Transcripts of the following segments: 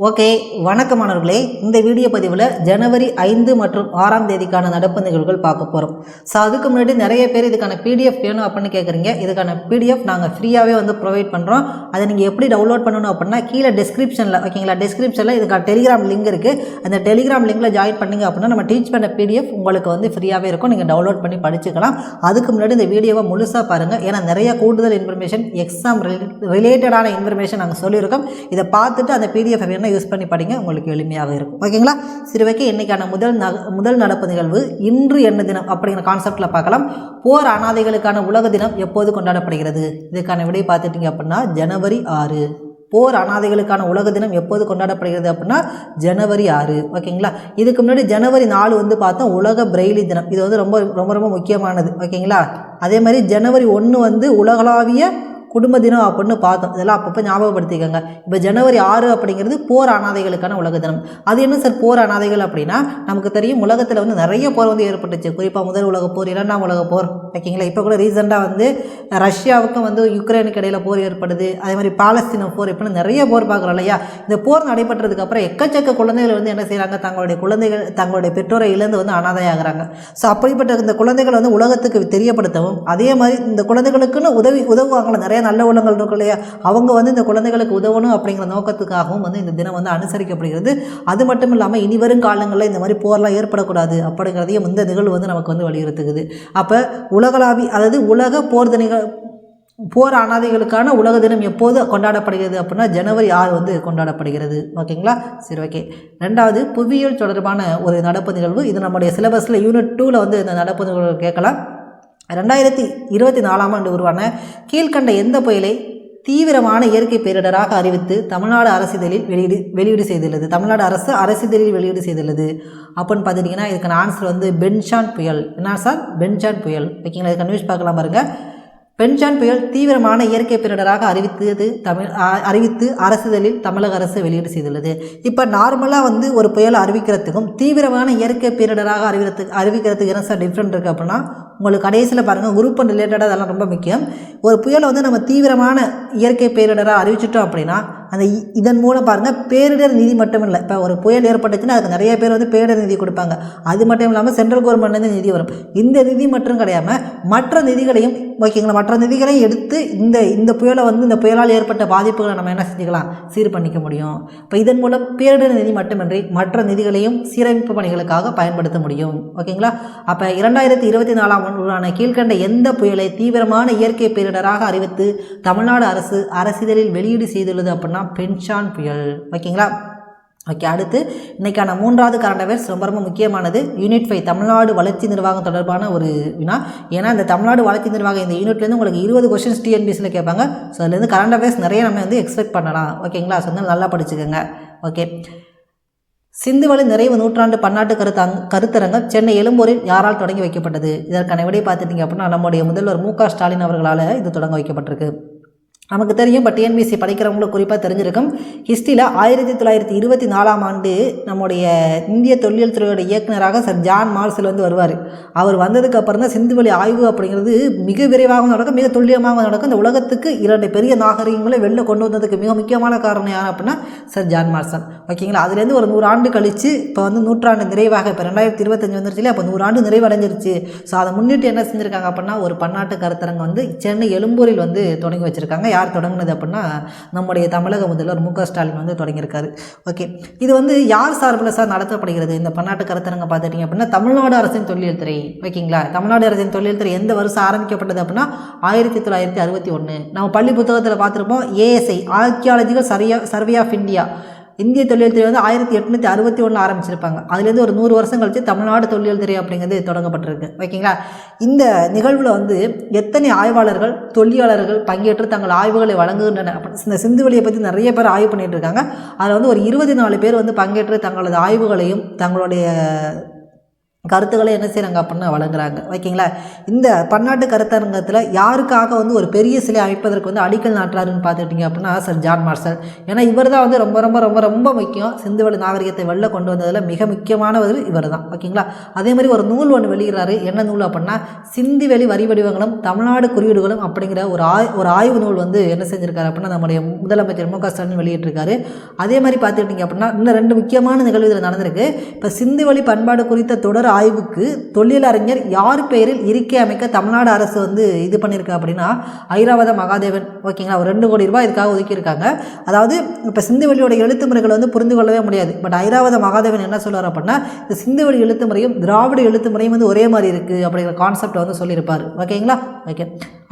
Okay, வணக்கம் மாணவர்களே. இந்த வீடியோ பதிவில் ஜனவரி 5 மற்றும் 6ஆம் தேதிக்கான நடப்பு நிகழ்வுகள் பார்க்க போகிறோம். ஸோ அதுக்கு முன்னாடி நிறைய பேர் இதுக்கான பிடிஎஃப் வேணும் அப்படின்னு கேட்குறீங்க. இதுக்கான பிடிஎஃப் நாங்கள் ஃப்ரீயாகவே ப்ரொவைட் பண்ணுறோம். அதை நீங்கள் எப்படி டவுன்லோட் பண்ணணும் அப்படின்னா கீழே டிஸ்கிரிப்ஷனில் ஓகேங்களா, டிஸ்கிரிப்ஷனில் இதுக்கான டெலிகிராம் லிங்க் இருக்குது. அந்த டெலிகிராம் லிங்கில் ஜாயின் பண்ணிங்க அப்படின்னா நம்ம டீச் பண்ண பிடிஎஃப் உங்களுக்கு ஃப்ரீயாகவே இருக்கும். நீங்கள் டவுன்லோட் பண்ணி படிச்சுக்கலாம். அதுக்கு முன்னாடி இந்த வீடியோவை முழுசாக பாருங்கள். ஏன்னா நிறைய கூடுதல் இன்ஃபர்மேஷன், எக்ஸாம் ரிலேட்டடான இன்ஃபர்மேஷன் நாங்கள் சொல்லியிருக்கோம். இதை பார்த்துட்டு அந்த பிடிஎஃப் வேணும் யூஸ் பண்ணி படிங்க, உங்களுக்கு எளிமையாக இருக்கும். ஓகேங்களா? சரி, ஓகே. இன்னைக்கான முதல் நடப்பு நிகழ்வு இன்று என்ன தினம் அப்படிங்கிற கான்செப்டில் பார்க்கலாம். போர் அனாதைகளுக்கான உலக தினம் எப்போது கொண்டாடப்படுகிறது? இதுக்கான விடை பார்த்துட்டீங்க அப்படின்னா ஜனவரி 6. போர் அனாதைகளுக்கான உலக தினம் எப்போது கொண்டாடப்படுகிறது அப்படின்னா ஜனவரி 6. ஓகேங்களா? இதுக்கு முன்னாடி ஜனவரி 4 பார்த்தோம் உலக பிரெய்லி தினம். இது ரொம்ப ரொம்ப ரொம்ப முக்கியமானது. ஓகேங்களா? அதே மாதிரி ஜனவரி 1 உலகளாவிய குடும்ப தினம் அப்படின்னு பார்த்தோம். இதெல்லாம் அப்பப்போ ஞாபகப்படுத்திக்கோங்க. இப்போ ஜனவரி 6 அப்படிங்கிறது போர் அனாதைகளுக்கான உலக தினம். அது என்ன சார் போர் அனாதைகள் அப்படின்னா, நமக்கு தெரியும் உலகத்தில் நிறைய போர் ஏற்பட்டுச்சு. குறிப்பாக முதல் உலக போர், 2ஆம் உலக போர். ஓகேங்களா? இப்போ கூட ரீசெண்டாக ரஷ்யாவுக்கும் யுக்ரைனுக்கு இடையில் போர் ஏற்படுது. அதே மாதிரி பாலஸ்தீன போர், இப்படி நிறைய போர் பார்க்குறோம் இல்லையா? இந்த போர் நடைபெற்றதுக்கு அப்புறம் எக்கச்சக்க குழந்தைகள் என்ன செய்கிறாங்க, தங்களுடைய பெற்றோரை இழந்து அனாதையாகிறாங்க. ஸோ அப்படிப்பட்ட இந்த குழந்தைகள் உலகத்துக்கு தெரியப்படுத்தவும், அதே மாதிரி இந்த குழந்தைகளுக்குன்னு உதவுவாங்கள நிறைய நல்ல உள்ளங்கள் இருக்கும் இல்லையா, அவங்க இந்த குழந்தைகளுக்கு உதவணும் அப்படிங்கிற நோக்கத்துக்காகவும் இந்த தினம் அனுசரிக்கப்படுகிறது. அது மட்டும் இல்லாமல் இனி வரும் காலங்களில் இந்த மாதிரி போர்லாம் ஏற்படக்கூடாது அப்படிங்கிறதையும் இந்த நிகழ்வு நமக்கு வலியுறுத்துக்குது. அப்போ உலக போர் அனாதைகளுக்கான உலக தினம் எப்போது கொண்டாடப்படுகிறது அப்படின்னா ஜனவரி 6 கொண்டாடப்படுகிறது. ஓகேங்களா? சரி, ஓகே. ரெண்டாவது புவியியல் தொடர்பான ஒரு நடப்பு நிகழ்வு. இது நம்முடைய சிலபஸில் யூனிட் 2ல் இந்த நடப்பு நிகழ்வு கேட்கலாம். 2024ஆம் ஆண்டு உருவான கீழ்கண்ட எந்த புயலை தீவிரமான இயற்கை பேரிடராக அறிவித்து தமிழ்நாடு அரசிதழில் வெளியீடு செய்துள்ளது? தமிழ்நாடு அரசு அரசிதழில் வெளியீடு செய்துள்ளது அப்படின்னு பார்த்துட்டிங்கன்னா இதுக்கான ஆன்சர் பென்ஷான் புயல். என்ன சார்? பென்ஷான் புயல். ஓகேங்களா? இதுக்கான நியூஸ் பார்க்கலாம் பாருங்கள். பென்ஷான் புயல் தீவிரமான இயற்கை பேரிடராக அறிவித்து அரசிதழில் தமிழக அரசு வெளியீடு செய்துள்ளது. இப்போ நார்மலாக ஒரு புயலை அறிவிக்கிறதுக்கும் தீவிரமான இயற்கை பேரிடராக அறிவிக்கிறதுக்கு என்ன சார் டிஃப்ரெண்ட் இருக்குது அப்படின்னா, உங்களுக்கு கடைசியில் பாருங்கள் குரூப் அண்ட் ரிலேட்டடாக அதெல்லாம் ரொம்ப முக்கியம். ஒரு புயலை நம்ம தீவிரமான இயற்கை பேரிடராக அறிவிச்சிட்டோம் அப்படின்னா இதன் மூலம் பாருங்கள் பேரிடர் நிதி மட்டும் இல்லை. இப்போ ஒரு புயல் ஏற்பட்டுச்சுன்னா அதுக்கு நிறைய பேர் பேரிடர் நிதி கொடுப்பாங்க. அது மட்டும் இல்லாமல் சென்ட்ரல் கவர்மெண்ட்லேருந்து நிதி வரும். இந்த நிதி மட்டும் கிடையாமல் மற்ற நிதிகளையும் ஓகேங்களா, மற்ற நிதிகளையும் எடுத்து இந்த புயலை இந்த புயலால் ஏற்பட்ட பாதிப்புகளை நம்ம என்ன செஞ்சுக்கலாம், சீர் பண்ணிக்க முடியும். இப்போ இதன் மூலம் பேரிடர் நிதி மட்டுமின்றி மற்ற நிதிகளையும் சீரமைப்பு பணிகளுக்காக பயன்படுத்த முடியும். ஓகேங்களா? அப்போ 2024ஆம் ஆண்டு கீழ்கண்ட எந்த புயலை தீவிரமான இயற்கை பேரிடராக அறிவித்து தமிழ்நாடு அரசு அரசிதழில் வெளியீடு செய்துள்ளது அப்படின்னா பென்ஷான் புயல். ஓகேங்களா? ஓகே. அடுத்து இன்றைக்கான 3வது கரண்ட் அஃபேர்ஸ் ரொம்ப முக்கியமானது. யூனிட் 5 தமிழ்நாடு வளர்ச்சி நிர்வாகம் தொடர்பான ஒரு வினா. ஏன்னா இந்த தமிழ்நாடு வளர்ச்சி நிர்வாகம் இந்த யூனிட்லேருந்து உங்களுக்கு 20 கொஸ்டின்ஸ் டிஎன்பிஎஸ்சியில் கேட்பாங்க. ஸோ அதுலேருந்து கரண்ட் அஃபேர்ஸ் நிறைய நம்ம எக்ஸ்பெக்ட் பண்ணலாம். ஓகேங்களா? ஸோ நல்லா படிச்சுக்கோங்க. ஓகே. சிந்துவெளி நிறைவு நூற்றாண்டு பன்னாட்டு கருத்தரங்கம் சென்னை எழும்பூரில் யாரால் தொடங்கி வைக்கப்பட்டது? இதற்கான விடை பார்த்துட்டிங்க அப்படின்னா நம்முடைய முதல்வர் மு.க. ஸ்டாலின் அவர்களால் இது தொடங்க வைக்கப்பட்டிருக்கு. நமக்கு தெரியும், பட் டிஎன்பிஎஸ்சி படிக்கிறவங்களுக்கு குறிப்பாக தெரிஞ்சிருக்கும். ஹிஸ்ட்ரியில் 1924ஆம் ஆண்டு நம்முடைய இந்திய தொல்லியல் துறையோட இயக்குநராக சர் ஜான் மார்ஷல் வருவார். அவர் வந்ததுக்கு அப்புறம் தான் சிந்துவெளி ஆய்வு அப்படிங்கிறது மிக விரைவாக நடக்கும், மிக துல்லியமாக நடக்கும். இந்த உலகத்துக்கு 2 பெரிய நாகரிகங்களை வெளில கொண்டு வந்ததுக்கு மிக முக்கியமான காரணம் யார் அப்படின்னா சர் ஜான் மார்ஷல். ஓகேங்களா? அதுலேருந்து ஒரு 100 ஆண்டு கழித்து இப்போ நூற்றாண்டு நிறைவாக இப்போ 2025 வந்துருச்சு. அப்போ 100 ஆண்டு நிறைவடைஞ்சிருச்சு. ஸோ அதை முன்னிட்டு என்ன செஞ்சுருக்காங்க அப்படின்னா ஒரு பன்னாட்டு கருத்தரங்கம் சென்னை எழும்பூரில் தொடங்கி வச்சுருக்காங்க. யார் தொடங்கினது அப்படின்னா நம்முடைய தமிழக முதல்வர் மு.க. ஸ்டாலின் தொடங்கியிருக்காரு. ஓகே. இது யார் சார்பில் சார் நடத்தப்படுகிறது இந்த பன்னாட்டு கருத்தரங்கம் பார்த்துட்டிங்க அப்படின்னா தமிழ்நாடு அரசின் தொல்லியல் துறை. ஓகேங்களா? தமிழ்நாடு அரசின் தொல்லியல் துறை எந்த வருஷம் ஆரம்பிக்கப்பட்டது அப்படின்னா 1961. நம்ம பள்ளி புத்தகத்தில் பார்த்துருப்போம். ASI archaeological survey of India இந்திய தொல்லியல் துறை 1861 ஆரம்பிச்சிருப்பாங்க. அதுலேருந்து ஒரு 100 வருஷம் கழிச்சு தமிழ்நாடு தொல்லியல் துறை அப்படிங்கிறது தொடங்கப்பட்டிருக்கு. ஓகேங்களா? இந்த நிகழ்வில் எத்தனை ஆய்வாளர்கள் தொல்லியாளர்கள் பங்கேற்று தங்கள் ஆய்வுகளை வழங்குகின்றன. இந்த சிந்துவெளியை பற்றி நிறைய பேர் ஆய்வு பண்ணிட்டு இருக்காங்க. அதில் ஒரு 24 பேர் பங்கேற்று தங்களது ஆய்வுகளையும் தங்களுடைய கருத்துக்களை என்ன செய்கிறாங்க அப்படின்னா வழங்குறாங்க. ஓகேங்களா. இந்த பன்னாட்டு கருத்தரங்கத்தில் யாருக்காக வந்து ஒரு பெரிய சிலை அமைப்பதற்கு வந்து அடிக்கல் நாட்டுறாருன்னு பார்த்துக்கிட்டிங்க அப்படின்னா சர் ஜான் மார்ஷல். ஏன்னா இவர் தான் வந்து ரொம்ப ரொம்ப ரொம்ப ரொம்ப முக்கியம். சிந்துவெளி நாகரிகத்தை வெளில கொண்டு வந்ததில் மிக முக்கியமானவர் இவர் தான். ஓகேங்களா. அதே மாதிரி ஒரு நூல் ஒன்று வெளியிடுறாரு. என்ன நூல் அப்படின்னா சிந்துவெளி வரி வடிவங்களும் தமிழ்நாடு குறியீடுகளும் அப்படிங்கிற ஒரு ஆய்வு நூல் வந்து என்ன செஞ்சிருக்காரு அப்படின்னா நம்முடைய முதலமைச்சர் மு க ஸ்டாலின் வெளியிட்டிருக்காரு. அதே மாதிரி பார்த்துக்கிட்டிங்க அப்படின்னா இன்னும் 2 முக்கியமான நிகழ்வு இதில் நடந்திருக்கு. இப்போ சிந்துவெளி பண்பாடு குறித்த தொடர் ஆய்வுக்கு தொழிலறிஞர் யார் பெயரில் இருக்கை அமைக்க தமிழ்நாடு அரசு வந்து இது பண்ணியிருக்கா அப்படின்னா ஐராவத மகாதேவன். ஓகேங்களா. ஒரு 2 கோடி ரூபாய் இதுக்காக ஒதுக்கியிருக்காங்க. அதாவது இப்போ சிந்துவெளியோட எழுத்து முறைகளை வந்து புரிந்து கொள்ளவே முடியாது. பட் ஐராவத மகாதேவன் என்ன சொல்கிறார் அப்படின்னா இந்த சிந்துவெளி எழுத்து முறையும் திராவிட எழுத்து முறையும் வந்து ஒரே மாதிரி இருக்குது அப்படிங்கிற கான்செப்டை வந்து சொல்லியிருப்பார். ஓகேங்களா. ஓகே.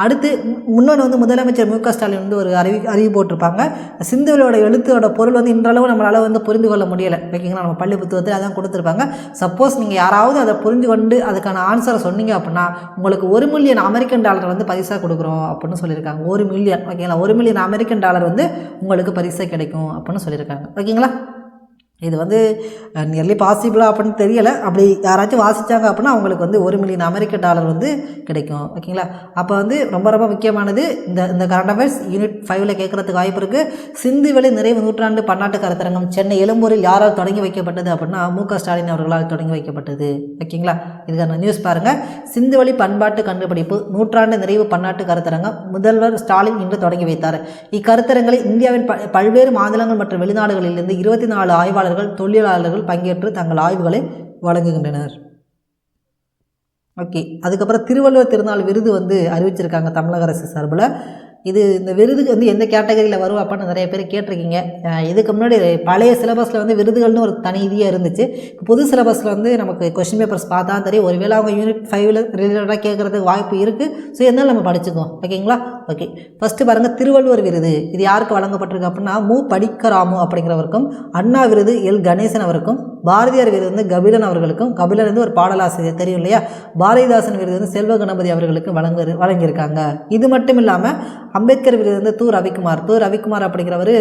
அடுத்து முன்னோடு வந்து முதலமைச்சர் மு க ஸ்டாலின் வந்து ஒரு அறிவு போட்டிருப்பாங்க. சிந்துவெளியோட எழுத்தோட பொருள் வந்து இன்றளவு நம்மளால் வந்து புரிந்து கொள்ள முடியலை. ஓகேங்களா. நம்ம பள்ளி புத்தகத்தில் அதான் கொடுத்துருப்பாங்க. சப்போஸ் நீங்கள் யாராவது அதை புரிஞ்சு கொண்டு அதுக்கான ஆன்சரை சொன்னீங்க அப்படின்னா உங்களுக்கு $1 மில்லியன் அமெரிக்கன் டாலர் வந்து பரிசாக கொடுக்குறோம் அப்படின்னு சொல்லியிருக்காங்க. 1 மில்லியன். ஓகேங்களா. $1 மில்லியன் அமெரிக்கன் டாலர் வந்து உங்களுக்கு பரிசாக கிடைக்கும் அப்படின்னு சொல்லியிருக்காங்க. ஓகேங்களா. இது வந்து நியர்லி பாசிபிளாக அப்படின்னு தெரியலை. அப்படி யாராச்சும் வாசித்தாங்க அப்படின்னா அவங்களுக்கு வந்து $1 மில்லியன் அமெரிக்க டாலர் வந்து கிடைக்கும். ஓகேங்களா. அப்போ வந்து ரொம்ப ரொம்ப முக்கியமானது இந்த கரண்ட் அஃபேர்ஸ் யூனிட் 5ல் கேட்குறதுக்கு வாய்ப்பு இருக்குது. சிந்துவெளி நிறைவு நூற்றாண்டு பன்னாட்டு கருத்தரங்கம் சென்னை எழும்பூரில் யாரால் தொடங்கி வைக்கப்பட்டது அப்படின்னா மு க ஸ்டாலின் அவர்களால் தொடங்கி வைக்கப்பட்டது. ஓகேங்களா. இதுக்கான நியூஸ் பாருங்கள். சிந்துவெளி பண்பாட்டு கண்டுபிடிப்பு நூற்றாண்டு நிறைவு பன்னாட்டு கருத்தரங்கம் முதல்வர் ஸ்டாலின் இன்று தொடங்கி வைத்தார். இக்கருத்தரங்களை இந்தியாவின் பல்வேறு மாநிலங்கள் மற்றும் வெளிநாடுகளிலிருந்து 24 ஆய்வாளர்கள் தொழிலாளர்கள் பங்கேற்று தங்கள் ஆய்வுகளை வழங்குகின்றனர். ஓகே. அதுக்கப்புறம் திருவள்ளுவர் திருநாள் விருது வந்து அறிவிச்சிருக்காங்க தமிழக அரசு சார்பில். இந்த விருதுக்கு வந்து எந்த கேட்டகரியில் வரும் அப்படின்னு நிறைய பேர் கேட்டிருக்கீங்க. இதுக்கு முன்னாடி பழைய சிலபஸில் வந்து விருதுகள்னு ஒரு தனி இதாக இருந்துச்சு. இப்போ புது சிலபஸில் வந்து நமக்கு கொஸ்டின் பேப்பர்ஸ் பார்த்தா தெரியும். ஒருவேளை அவங்க யூனிட் 5ல் ரிலேட்டடாக கேட்குறதுக்கு வாய்ப்பு இருக்குது. ஸோ என்னாலும் நம்ம படிச்சுக்குவோம். ஓகேங்களா. ஓகே. ஃபஸ்ட்டு பாருங்கள் திருவள்ளுவர் விருது இது யாருக்கு வழங்கப்பட்டிருக்கு அப்படின்னா மு படிக்கராமு அப்படிங்கிறவருக்கும், அண்ணா விருது எல் கணேசன் அவருக்கும், பாரதியார் விருது வந்து கபிலன் அவர்களுக்கும், கபிலன் வந்து ஒரு பாடலாசிரியர் தெரியும் இல்லையா, பாரதிதாசன் விருது வந்து செல்வ கணபதி அவர்களுக்கும் வழங்கியிருக்காங்க. இது மட்டும் இல்லாமல் அம்பேத்கர் விருது வந்து து ரவிக்குமார் அப்படிங்கிறவர்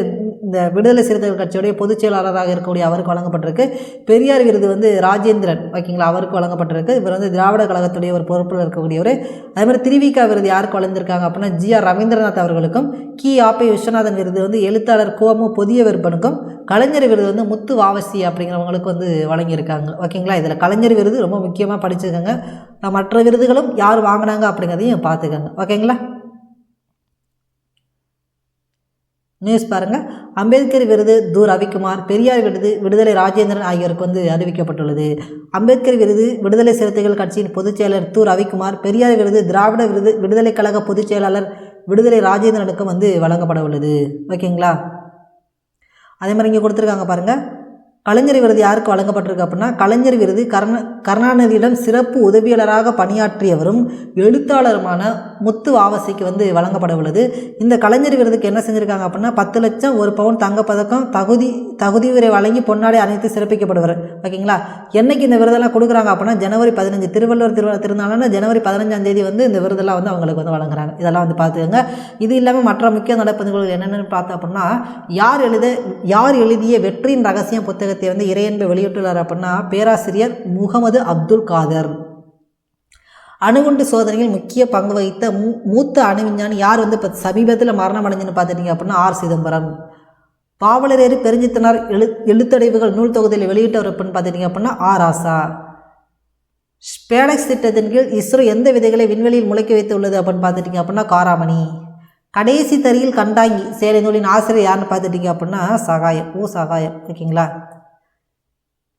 இந்த விடுதலை சிறுத்தைகள் கட்சியுடைய பொதுச் செயலாளராக இருக்கக்கூடிய அவருக்கு வழங்கப்பட்டிருக்கு. பெரியார் விருது வந்து ராஜேந்திரன். ஓகேங்களா. அவருக்கு வழங்கப்பட்டிருக்கு. இவர் வந்து திராவிட கழகத்துடைய ஒரு பொறுப்பில் இருக்கக்கூடியவர். அதே மாதிரி திருவிக விருது யாருக்கு வழங்கியிருக்காங்க அப்படின்னா GR ரவீந்திரநாத் அவர்களுக்கும், கி.ஆ.பி. விஸ்வநாதன் விருது வந்து எழுத்தாளர் கோமு பொதிய விற்பனுக்கும், கலைஞர் விருது வந்து முத்து வாவசி அப்படிங்கிறவங்களுக்கு வந்து வழங்கியிருக்காங்க. ஓகேங்களா. இதில் கலைஞர் விருது ரொம்ப முக்கியமாக படிச்சுக்கோங்க. மற்ற விருதுகளும் யார் வாங்கினாங்க அப்படிங்கிறதையும் பார்த்துக்கோங்க. ஓகேங்களா. நியூஸ் பாருங்கள். அம்பேத்கர் விருது து ரவிக்குமார், பெரியார் விருது விடுதலை ராஜேந்திரன் ஆகியோருக்கு வந்து அறிவிக்கப்பட்டுள்ளது. அம்பேத்கர் விருது விடுதலை சிறுத்தைகள் கட்சியின் பொதுச் செயலர் து ரவிக்குமார், பெரியார் விருது திராவிட விடுதலை கழக பொதுச் செயலாளர் விடுதலை ராஜேந்திரனுக்கும் வந்து வழங்கப்பட உள்ளது. ஓகேங்களா. அதே மாதிரி இங்கே கொடுத்துருக்காங்க பாருங்கள். கலைஞர் விருது யாருக்கு வழங்கப்பட்டிருக்கு அப்படின்னா கலைஞர் விருது கருணாநிதியிடம் சிறப்பு உதவியாளராக பணியாற்றியவரும் எழுத்தாளருமான முத்து வாவசிக்கு வந்து வழங்கப்பட உள்ளது. இந்த கலைஞர் விருதுக்கு என்ன செஞ்சுருக்காங்க அப்படின்னா 10 லட்சம் 1 பவுன் தங்கப்பதக்கம் தகுதி உரை வழங்கி பொன்னாடை அனைத்து சிறப்பிக்கப்படுவார். ஓகேங்களா. என்னைக்கு இந்த விருதெல்லாம் கொடுக்குறாங்க அப்படின்னா ஜனவரி 15 திருவள்ளுவர் திருநாள்னா ஜனவரி 15ஆம் தேதி வந்து இந்த விருதெல்லாம் வந்து அவங்களுக்கு வந்து வழங்குறாங்க. இதெல்லாம் வந்து பார்த்துக்கோங்க. இது இல்லாமல் மற்ற முக்கிய நடப்பு நிகழ்வுகள் என்னென்னு பார்த்தோம் அப்படின்னா யார் எழுதிய வெற்றியின் ரகசியம் புத்தகத்தை வந்து இறையன்பை வெளியிட்டுள்ளார் அப்படின்னா பேராசிரியர் முகமது அப்துல் காதர். அணுகுண்டு சோதனையில் முக்கிய பங்கு வகித்த மூத்த அணு விஞ்ஞானி யார் வந்து இப்போ சமீபத்தில் மரணம் அடைஞ்சுன்னு பார்த்துட்டிங்க அப்படின்னா ஆர் சிதம்பரம். பாவலரேறு பெருஞ்சித்தனார் எழுத்தடைவுகள் நூல் தொகுதியில் வெளியிட்டவர் அப்படின்னு பார்த்துட்டிங்க அப்படின்னா ஆர் ஆசா. ஸ்பேடெக்ஸ் திட்டத்தின் கீழ் இஸ்ரோ எந்த விதைகளை விண்வெளியில் முளைக்க வைத்து உள்ளது அப்படின்னு பார்த்துட்டிங்க அப்படின்னா காராமணி. கடைசி தறியில் கண்டாங்கி சேலை நூலின் ஆசிரியர் யாருன்னு பார்த்துட்டிங்க அப்படின்னா சகாயம். ஓகேங்களா.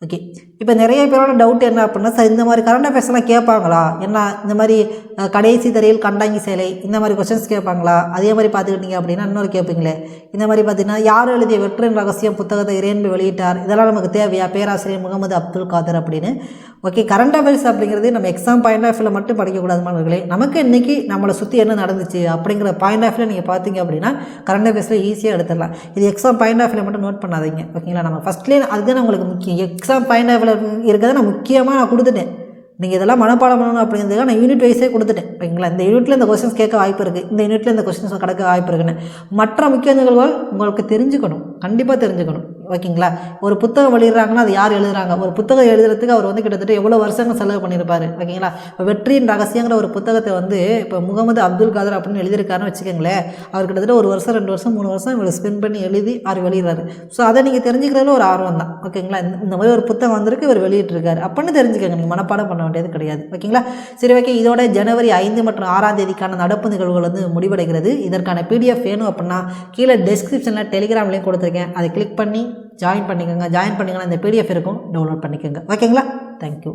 ஓகே. இப்போ நிறைய பேரோட டவுட் என்ன அப்படின்னா சார் இந்த மாதிரி கரண்ட் அஃபேர்ஸ்லாம் கேட்பாங்களா, என்ன இந்த மாதிரி கடைசி தரையில் கண்டாங்கி சேலை இந்த மாதிரி கொஸ்டின்ஸ் கேட்பாங்களா, அதே மாதிரி பார்த்துக்கிட்டிங்க அப்படின்னா இன்னொரு கேட்பீங்களே இந்த மாதிரி பார்த்தீங்கன்னா யார் எழுதிய வெற்றின் ரகசியம் புத்தகத்தை இறையன்பை வெளியிட்டார், இதெல்லாம் நமக்கு தேவையா, பேராசிரியர் முகமது அப்துல் காதர் அப்படின்னு. ஓகே. கரண்ட் அஃபேர்ஸ் அப்படிங்கிறது நம்ம எக்ஸாம் பாயிண்ட் ஆஃப் வியூவில் மட்டும் படிக்கக்கூடாது மாணவர்களே. நமக்கு இன்றைக்கி நம்மளை சுற்றி என்ன நடந்துச்சு அப்படிங்கிற பாயிண்ட் ஆஃப் வியூவில் நீங்கள் பார்த்தீங்க அப்படின்னா கரண்ட் அஃபேர்ஸில் ஈஸியாக எடுத்துடலாம். இது எக்ஸாம் பாயிண்ட் ஆஃப் வியூவில் மட்டும் நோட் பண்ணாதீங்க. ஓகேங்களா. நம்ம ஃபஸ்ட்லேயே அதுதான் உங்களுக்கு முக்கியம். எக்ஸாம் பாயிண்ட் ஆஃப் வியூவில் இருக்கிறத நான் முக்கியமாக நான் கொடுத்துட்டேன். நீங்கள் இதெல்லாம் மனப்பாடம் பண்ணணும் அப்படிங்கிறதுக்காக நான் யூனிட் வைஸே கொடுத்துட்டேன். ஓகேங்களா. இந்த யூனிட்டில் இந்த கொஸ்டின்ஸ் கேட்க வாய்ப்பு இருக்குது, இந்த யூனிட்டில் இந்த கொஸ்டின்ஸ் கிடக்க வாய்ப்பு இருக்குன்னு. மற்ற முக்கிய நிகழ்வுகள் உங்களுக்கு தெரிஞ்சுக்கணும், கண்டிப்பாக தெரிஞ்சுக்கணும். ஓகேங்களா. ஒரு புத்தகம் வெளியிடுறாங்கன்னா அது யார் எழுதுறாங்க, ஒரு புத்தகம் எழுதுறதுக்கு அவர் வந்து கிட்டத்தட்ட எவ்வளோ வருஷங்கள் செலவு பண்ணியிருப்பார். ஓகேங்களா. இப்போ வெற்றியின் ரகசியங்கிற ஒரு புத்தகத்தை வந்து இப்போ முகமது அப்துல் காதர் அப்படின்னு எழுதியிருக்காருன்னு வச்சுக்கோங்களேன். அவர் கிட்டத்தட்ட 1 வருஷம் 2 வருஷம் 3 வருஷம் இவ்வளோ ஸ்பெண்ட் பண்ணி எழுதி அவர் வெளியிடுறாரு. ஸோ அதை நீங்கள் தெரிஞ்சுக்கிறதுல ஒரு ஆர்வம் தான். ஓகேங்களா. இந்த மாதிரி ஒரு புத்தகம் வந்திருக்கு இவர் வெளியிட்டிருக்காரு அப்படின்னு தெரிஞ்சுக்கோங்க, நீங்கள் மனப்பாடம் பண்ண வேண்டியது கிடையாது. ஓகேங்களா. சரி ஓகே, இதோட ஜனவரி 5 மற்றும் 6ஆம் தேதிக்கான நடப்பு நிகழ்வுகள் வந்து முடிவடைகிறது. இதற்கான PDF வேணும் அப்படின்னா கீழே டெஸ்கிரிப்ஷனில் டெலிகிராம் லிங்க் கொடுத்துருக்கேன், அதை கிளிக் பண்ணி ஜாயின் பண்ணிக்கோங்க. ஜாயின் பண்ணிங்கன்னா இந்த PDF இருக்கும், டவுன்லோட் பண்ணிக்கோங்க. ஓகேங்களா. தேங்க்யூ.